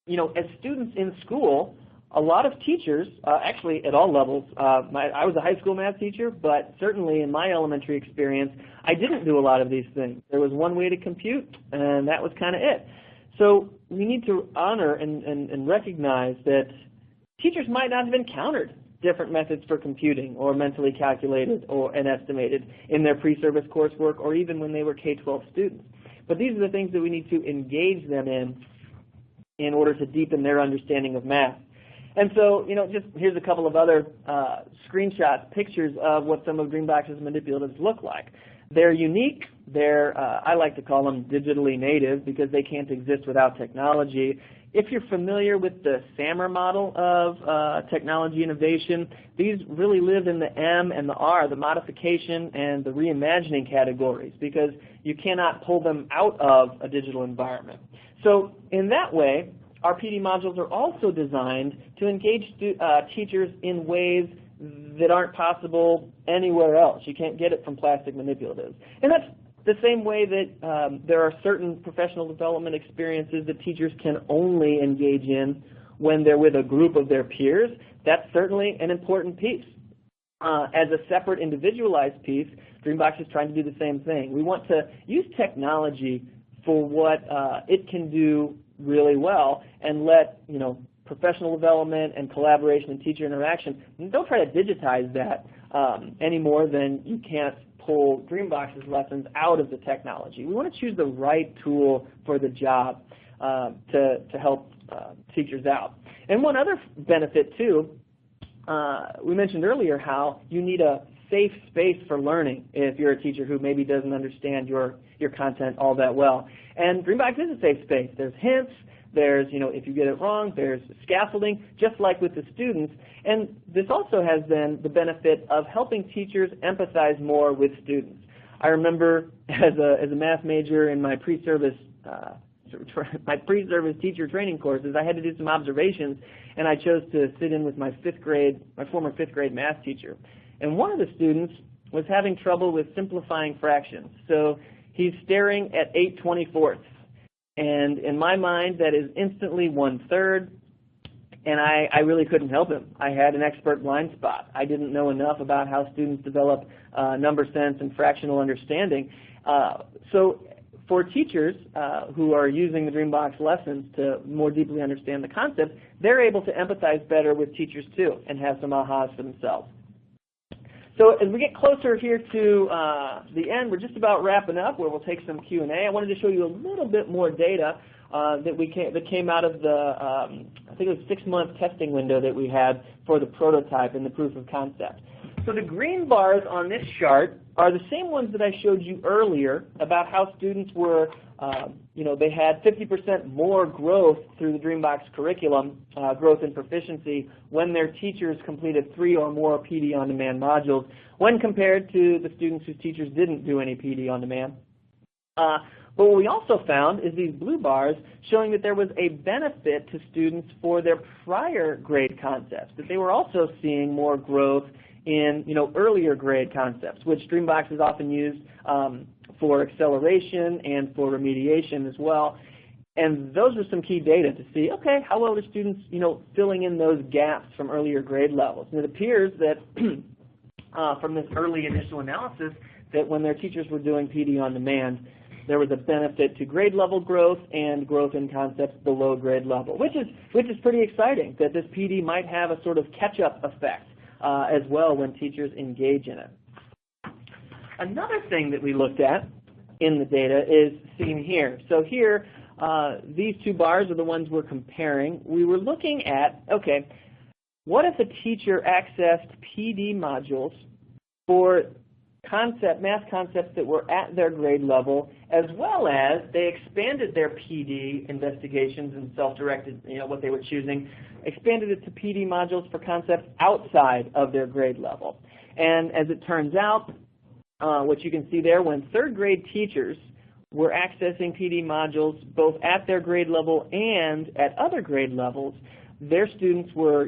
As students in school, a lot of teachers, actually at all levels, I was a high school math teacher, but certainly in my elementary experience, I didn't do a lot of these things. There was one way to compute, and that was kind of it. So we need to honor and recognize that teachers might not have encountered different methods for computing or mentally calculated and estimated in their pre-service coursework or even when they were K-12 students. But these are the things that we need to engage them in order to deepen their understanding of math. And so, just here's a couple of other screenshots, pictures of what some of Dreambox's manipulatives look like. They're unique. They're, I like to call them digitally native because they can't exist without technology. If you're familiar with the SAMR model of technology innovation, these really live in the M and the R, the modification and the reimagining categories, because you cannot pull them out of a digital environment. So in that way, our PD modules are also designed to engage teachers in ways that aren't possible anywhere else. You can't get it from plastic manipulatives. And that's the same way that there are certain professional development experiences that teachers can only engage in when they're with a group of their peers. That's certainly an important piece. As a separate individualized piece, Dreambox is trying to do the same thing. We want to use technology for what it can do really well and let professional development and collaboration and teacher interaction, don't try to digitize that any more than you can't pull Dreambox's lessons out of the technology. We want to choose the right tool for the job to help teachers out. And one other benefit too, we mentioned earlier how you need a safe space for learning if you're a teacher who maybe doesn't understand your content all that well. And Dreambox is a safe space. There's hints. There's, if you get it wrong, there's scaffolding, just like with the students. And this also has then the benefit of helping teachers empathize more with students. I remember as a math major in my pre-service my pre-service teacher training courses, I had to do some observations, and I chose to sit in with my former fifth grade math teacher. And one of the students was having trouble with simplifying fractions. So he's staring at 8/24. And in my mind, that is instantly 1/3. And I really couldn't help him. I had an expert blind spot. I didn't know enough about how students develop number sense and fractional understanding. So for teachers who are using the Dreambox lessons to more deeply understand the concept, they're able to empathize better with teachers too and have some ahas for themselves. So as we get closer here to the end, we're just about wrapping up where we'll take some Q&A. I wanted to show you a little bit more data that came out of the, I think it was 6-month testing window that we had for the prototype and the proof of concept. So the green bars on this chart are the same ones that I showed you earlier about how students were, they had 50% more growth through the Dreambox curriculum, growth in proficiency, when their teachers completed 3 or more PD on-demand modules when compared to the students whose teachers didn't do any PD on-demand. But what we also found is these blue bars showing that there was a benefit to students for their prior grade concepts, that they were also seeing more growth in earlier grade concepts, which Dreambox is often used for acceleration and for remediation as well. And those are some key data to see, okay, how well are students filling in those gaps from earlier grade levels. And it appears that from this early initial analysis that when their teachers were doing PD on demand, there was a benefit to grade level growth and growth in concepts below grade level, which is pretty exciting, that this PD might have a sort of catch-up effect as well when teachers engage in it. Another thing that we looked at in the data is seen here. So here, these 2 bars are the ones we're comparing. We were looking at, okay, what if a teacher accessed PD modules for math concepts that were at their grade level, as well as they expanded their PD investigations and self-directed, what they were choosing, expanded it to PD modules for concepts outside of their grade level. And as it turns out, what you can see there, when 3rd grade teachers were accessing PD modules both at their grade level and at other grade levels, their students were,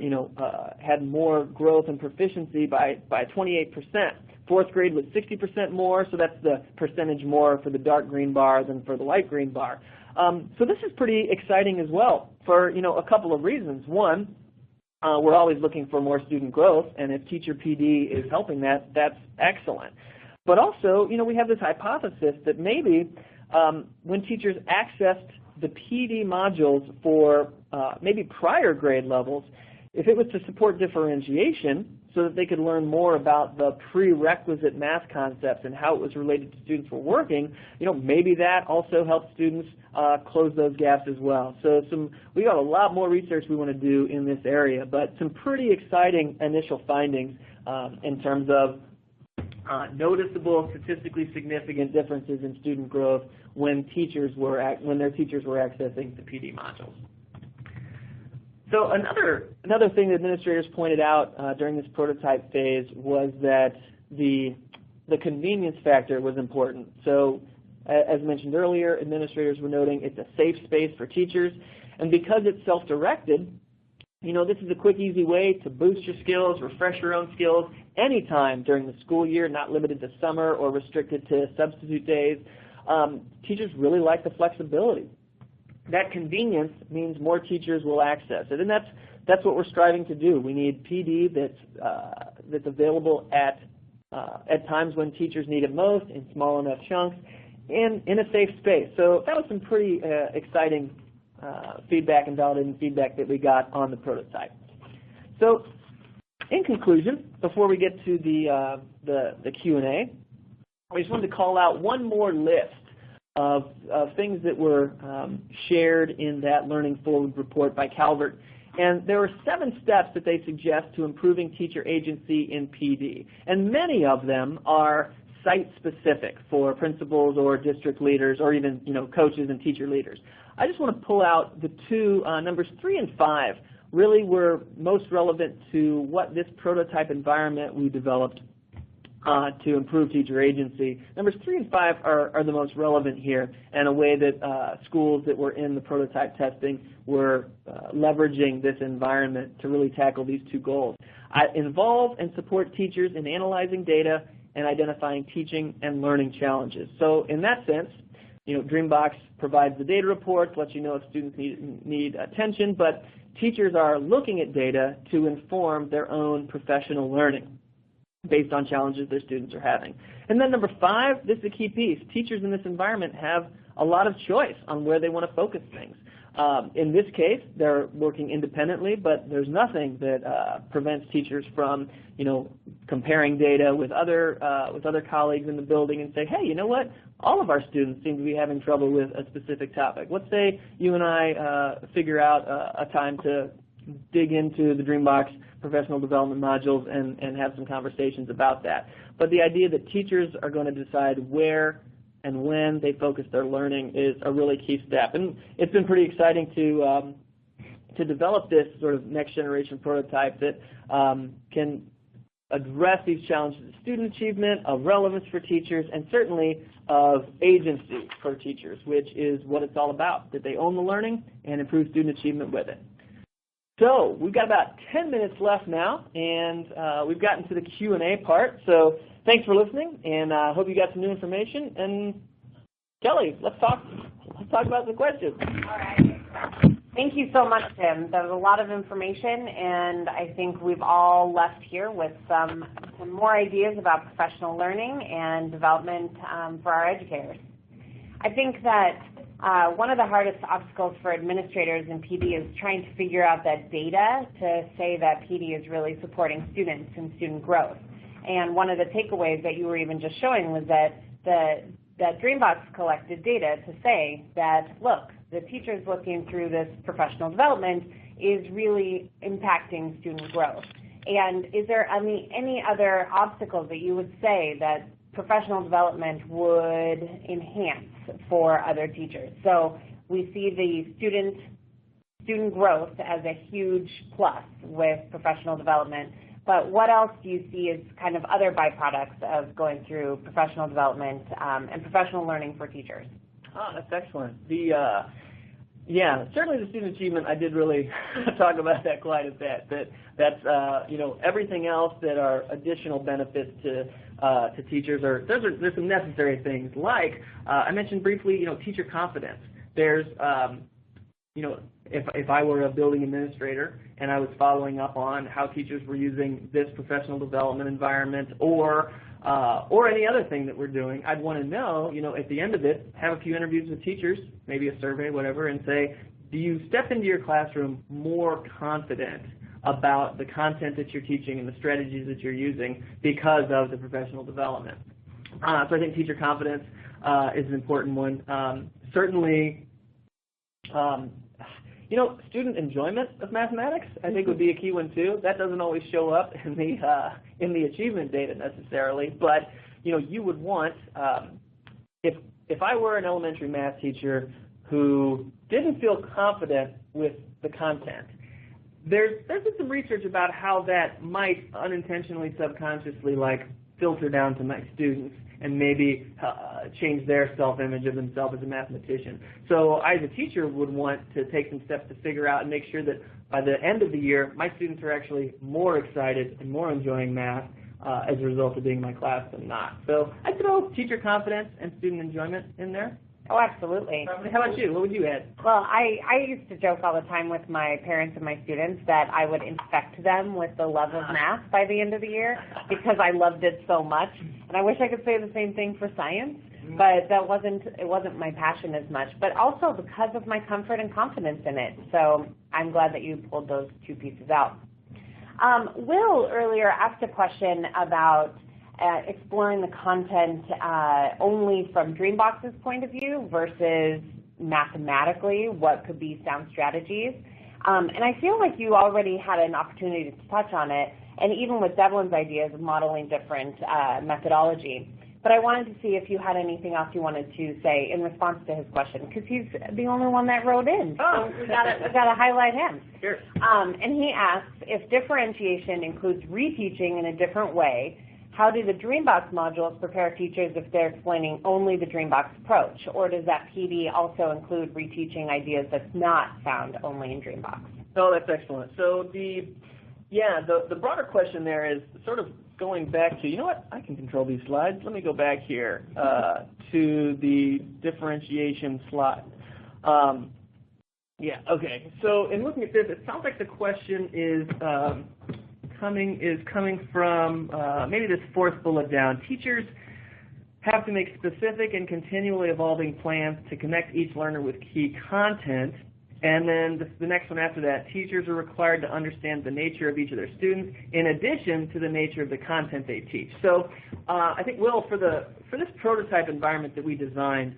had more growth and proficiency by 28%. 4th grade was 60% more, so that's the percentage more for the dark green bar than for the light green bar. So this is pretty exciting as well for a couple of reasons. One, we're always looking for more student growth, and if teacher PD is helping that, that's excellent. But also, we have this hypothesis that maybe when teachers accessed the PD modules for maybe prior grade levels, if it was to support differentiation so that they could learn more about the prerequisite math concepts and how it was related to students were working, maybe that also helped students close those gaps as well. So we got a lot more research we want to do in this area, but some pretty exciting initial findings in terms of noticeable, statistically significant differences in student growth when their teachers were accessing the PD modules. So another thing that administrators pointed out during this prototype phase was that the convenience factor was important. So as mentioned earlier, administrators were noting it's a safe space for teachers, and because it's self-directed, this is a quick, easy way to boost your skills, refresh your own skills anytime during the school year, not limited to summer or restricted to substitute days. Teachers really like the flexibility. That convenience means more teachers will access it, and that's what we're striving to do. We need PD that's available at times when teachers need it most, in small enough chunks, and in a safe space. So that was some pretty exciting feedback and validating feedback that we got on the prototype. So in conclusion, before we get to the Q&A, I just wanted to call out one more list of things that were shared in that Learning Forward report by Calvert. And there were 7 steps that they suggest to improving teacher agency in PD. And many of them are site-specific for principals or district leaders or even coaches and teacher leaders. I just want to pull out the 2, numbers 3 and 5, really were most relevant to what this prototype environment we developed to improve teacher agency. Numbers 3 and 5 are the most relevant here, and a way that schools that were in the prototype testing were leveraging this environment to really tackle these two goals. Involve and support teachers in analyzing data and identifying teaching and learning challenges. So in that sense, Dreambox provides the data reports, lets you know if students need attention, but teachers are looking at data to inform their own professional learning based on challenges their students are having. And then number 5, this is a key piece. Teachers in this environment have a lot of choice on where they want to focus things. In this case, they're working independently, but there's nothing that prevents teachers from, comparing data with other colleagues in the building and say, hey, you know what? All of our students seem to be having trouble with a specific topic. Let's say you and I figure out a time to dig into the Dreambox professional development modules and have some conversations about that. But the idea that teachers are going to decide where and when they focus their learning is a really key step. And it's been pretty exciting to develop this sort of next generation prototype that can address these challenges of student achievement, of relevance for teachers, and certainly of agency for teachers, which is what it's all about, that they own the learning and improve student achievement with it. So we've got about 10 minutes left now, and we've gotten to the Q&A part. So thanks for listening, and I hope you got some new information. And Kelly, let's talk about the questions. All right. Thank you so much, Tim. That was a lot of information, and I think we've all left here with some more ideas about professional learning and development for our educators. I think that one of the hardest obstacles for administrators in PD is trying to figure out that data to say that PD is really supporting students and student growth. And one of the takeaways that you were even just showing was that that Dreambox collected data to say that, look, the teachers looking through this professional development is really impacting student growth. And is there any other obstacles that you would say that professional development would enhance for other teachers? So we see the student growth as a huge plus with professional development, but what else do you see as kind of other byproducts of going through professional development and professional learning for teachers? Oh, that's excellent. Yeah, certainly the student achievement, I did really talk about that quite a bit. That's everything else that are additional benefits to teachers. There's some necessary things like I mentioned briefly, teacher confidence. There's if I were a building administrator and I was following up on how teachers were using this professional development environment or any other thing that we're doing, I'd want to know, at the end of it, have a few interviews with teachers, maybe a survey, whatever, and say, do you step into your classroom more confident about the content that you're teaching and the strategies that you're using because of the professional development? So I think teacher confidence is an important one. Certainly, student enjoyment of mathematics, I think, would be a key one too. That doesn't always show up in the achievement data necessarily, but you would want if I were an elementary math teacher who didn't feel confident with the content. There's been some research about how that might unintentionally, subconsciously, filter down to my students and maybe change their self-image of themselves as a mathematician. So I, as a teacher, would want to take some steps to figure out and make sure that by the end of the year, my students are actually more excited and more enjoying math as a result of being in my class than not. So I'd throw teacher confidence and student enjoyment in there. Oh, absolutely. How about you? What would you add? Well, I used to joke all the time with my parents and my students that I would infect them with the love of math by the end of the year because I loved it so much. And I wish I could say the same thing for science, but it wasn't my passion as much. But also because of my comfort and confidence in it. So I'm glad that you pulled those two pieces out. Will earlier asked a question about exploring the content only from Dreambox's point of view versus mathematically what could be sound strategies. And I feel like you already had an opportunity to touch on it, and even with Devlin's ideas of modeling different methodology. But I wanted to see if you had anything else you wanted to say in response to his question, because he's the only one that wrote in. So we got to highlight him. Sure. And he asks, if differentiation includes reteaching in a different way, how do the Dreambox modules prepare teachers if they're explaining only the Dreambox approach? Or does that PD also include reteaching ideas that's not found only in Dreambox? Oh, that's excellent. So the broader question there is sort of going back to, you know what, I can control these slides. Let me go back here to the differentiation slide. Okay. So in looking at this, it sounds like the question is coming from maybe this fourth bullet down. Teachers have to make specific and continually evolving plans to connect each learner with key content. And then the next one after that, teachers are required to understand the nature of each of their students in addition to the nature of the content they teach. So I think, Will, for this prototype environment that we designed,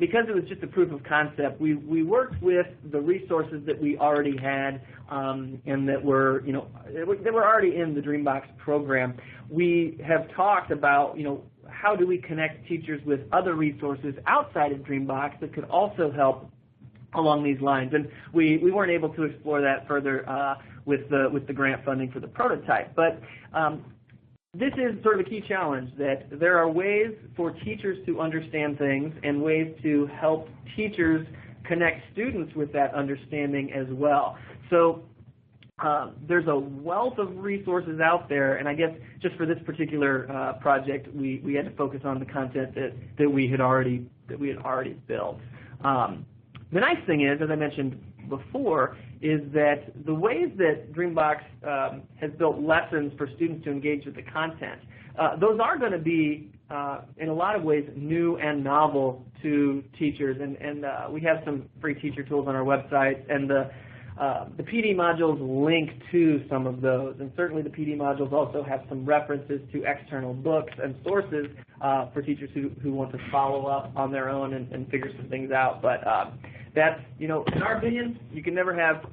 because it was just a proof of concept, we worked with the resources that we already had and that were, they were already in the Dreambox program. We have talked about, how do we connect teachers with other resources outside of Dreambox that could also help along these lines, and we weren't able to explore that further with the grant funding for the prototype. But this is sort of a key challenge, that there are ways for teachers to understand things and ways to help teachers connect students with that understanding as well. So there's a wealth of resources out there, and I guess just for this particular project, we had to focus on the content that we had already built. The nice thing is, as I mentioned before, is that the ways that Dreambox has built lessons for students to engage with the content, those are going to be, in a lot of ways, new and novel to teachers. And we have some free teacher tools on our website, and the PD modules link to some of those. And certainly the PD modules also have some references to external books and sources for teachers who want to follow up on their own and figure some things out. But that's, in our opinion, you can never have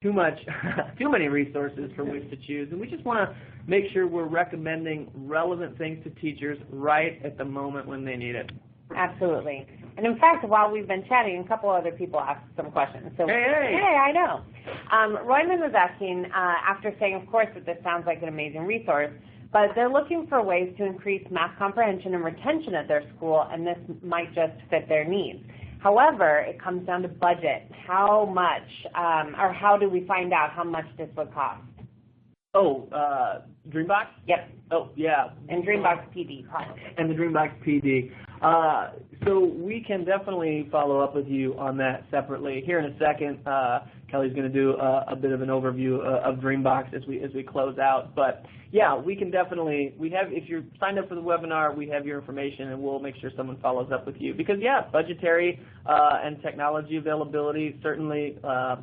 too many resources from which to choose. And we just want to make sure we're recommending relevant things to teachers right at the moment when they need it. Absolutely. And in fact, while we've been chatting, a couple other people asked some questions. So, hey, I know. Royman was asking, after saying, of course, that this sounds like an amazing resource, but they're looking for ways to increase math comprehension and retention at their school, and this might just fit their needs. However, it comes down to budget. How much, or how do we find out how much this would cost? Oh, Dreambox? Yep. Oh, yeah. And Dreambox PD, probably. And the Dreambox PD. So we can definitely follow up with you on that separately. Here in a second, Kelly's going to do a bit of an overview of Dreambox as we close out. But yeah, we can definitely, if you're signed up for the webinar, we have your information, and we'll make sure someone follows up with you. Because yeah, budgetary and technology availability certainly are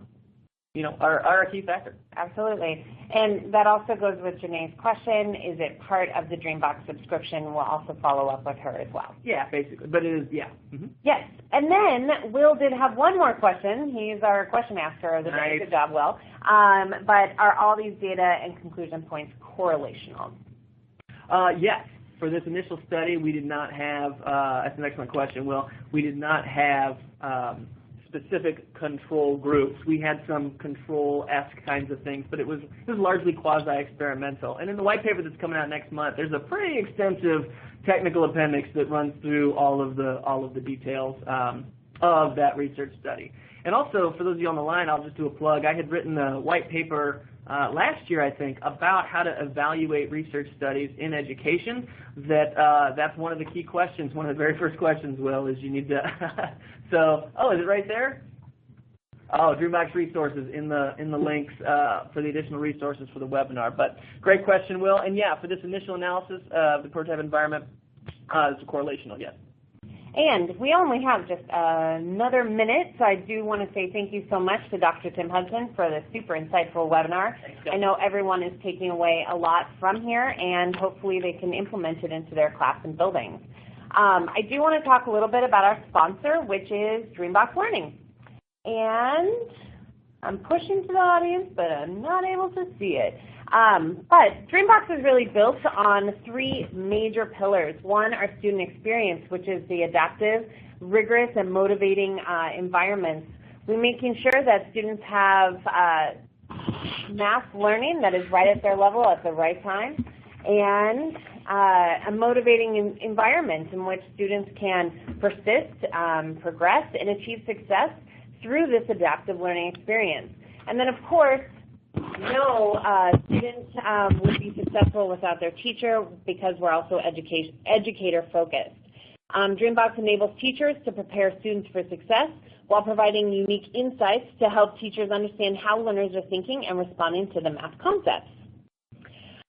a key factor. Absolutely. And that also goes with Janae's question, is it part of the Dreambox subscription? We'll also follow up with her as well. Yeah, basically. But it is, yeah. Mm-hmm. Yes. And then Will did have one more question. He's our question master of the day. Nice. Good job, Will. But are all these data and conclusion points correlational? Yes. For this initial study, we did not have, that's an excellent question, Will, we did not have specific control groups. We had some control-esque kinds of things, but it was largely quasi-experimental. And in the white paper that's coming out next month, there's a pretty extensive technical appendix that runs through all of the details of that research study. And also, for those of you on the line, I'll just do a plug. I had written a white paper last year, I think, about how to evaluate research studies in education. That's one of the key questions. One of the very first questions, Will, is you need to. So, is it right there? Oh, Dreambox resources in the links for the additional resources for the webinar. But great question, Will. And yeah, for this initial analysis of the prototype environment, it's a correlational, yes. And we only have just another minute, so I do want to say thank you so much to Dr. Tim Hudson for the super insightful webinar. I know everyone is taking away a lot from here, and hopefully they can implement it into their class and buildings. I do want to talk a little bit about our sponsor, which is Dreambox Learning. And I'm pushing to the audience, but I'm not able to see it. But Dreambox is really built on three major pillars. One, our student experience, which is the adaptive, rigorous, and motivating environments. We're making sure that students have math learning that is right at their level at the right time. and a motivating environment in which students can persist, progress, and achieve success through this adaptive learning experience. And then, of course, no student would be successful without their teacher, because we're also educator-focused. Dreambox enables teachers to prepare students for success while providing unique insights to help teachers understand how learners are thinking and responding to the math concepts.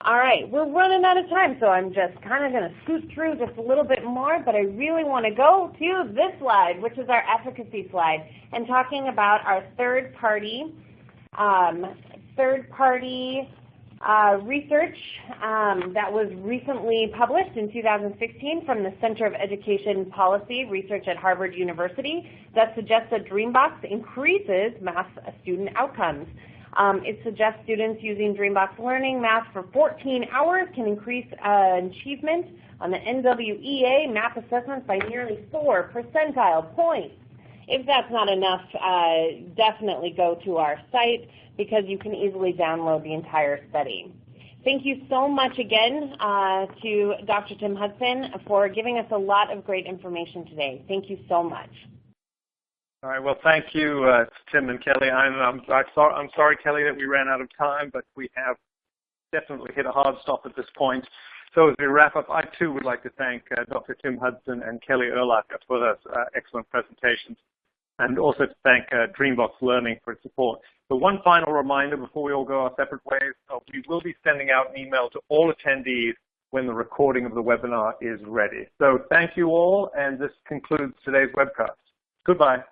All right, we're running out of time, so I'm just kind of going to scoot through just a little bit more, but I really want to go to this slide, which is our efficacy slide, and talking about our third-party research that was recently published in 2016 from the Center of Education Policy Research at Harvard University that suggests that Dreambox increases math student outcomes. It suggests students using Dreambox Learning Math for 14 hours can increase achievement on the NWEA math assessments by nearly 4 percentile points. If that's not enough, definitely go to our site, because you can easily download the entire study. Thank you so much again to Dr. Tim Hudson for giving us a lot of great information today. Thank you so much. All right, well, thank you, Tim and Kelly. I'm sorry, Kelly, that we ran out of time, but we have definitely hit a hard stop at this point. So as we wrap up, I too would like to thank Dr. Tim Hudson and Kelly Erlacher for those excellent presentations, and also to thank Dreambox Learning for its support. But one final reminder before we all go our separate ways, we will be sending out an email to all attendees when the recording of the webinar is ready. So thank you all, and this concludes today's webcast. Goodbye.